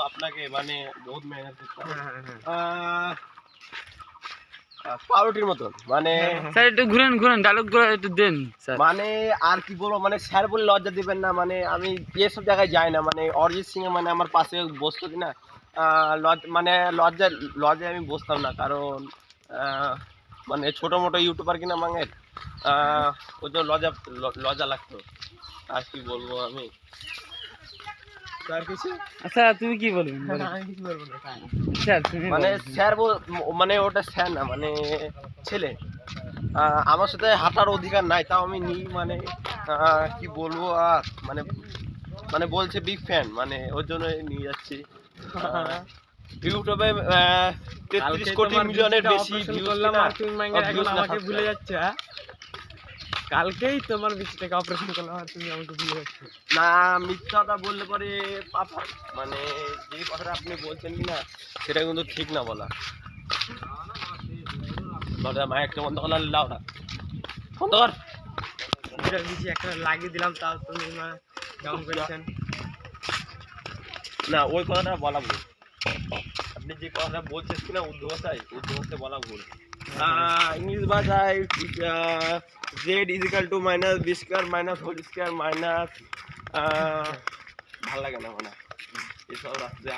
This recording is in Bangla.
আপনাকে মানে বহুত মেহনত করতে হবে। পাউরুটির মতন মানে স্যার একটু ঘুরেন ঘুরেন ডায়লগগুলো একটু দেন স্যার। মানে আর কি বলবো মানে স্যার বলে লজ্জা দিবেন না মানে আমি এসব জায়গায় যাই না মানে অরিজিৎ সিং মানে আমার পাশে বসতো কিনা মানে লজ্জায় আমি বসতাম না কারণ মানে ছোটো মোটো ইউটিউবার কিনা মাঙের ওই জন্য লজ্জা লাগতো আর কি বলবো আমি আচ্ছা তুমি কি বলবেন স্যার তুমি মানে বলেন। স্যার মানে ওটা স্যার না মানে ছেলে আমার সাথে হাঁটার অধিকার নাই তাও আমি নিই মানে কি বলবো আর মানে মানে বলছে বিগ ফ্যান মানে ওর জন্য নিয়ে যাচ্ছি ইউটিউবে 33 কোটি মিলিয়নের বেশি ভিউজ করলাম আর তুমি এখন আমাকে ভুলে যাচ্ছ। কালকেই তোমার বিচিটাকে অপারেশন করলাম আর তুমি আমাকে ভুলে যাচ্ছ। না মিথ্যা কথা বললে পরে পাপা মানে যে কথাটা আপনি বলছেন কি না সেটা কিন্তু ঠিক না বলা মাইকটা বন্ধ করলাম লাউডা বন্ধ কর বিচি একটা লাগিয়ে দিলাম তাও তুমি ডাউন করেছেন না ওই কথাটা বলা ভুল আপনি যে কথাটা বলছেন কিনা উর্দু ভাষায় বলা ভুল ইংলিশ ভাষায় Z is equal to minus B square minus whole square minus ভাল লাগে না মানে এসব রাস্তায়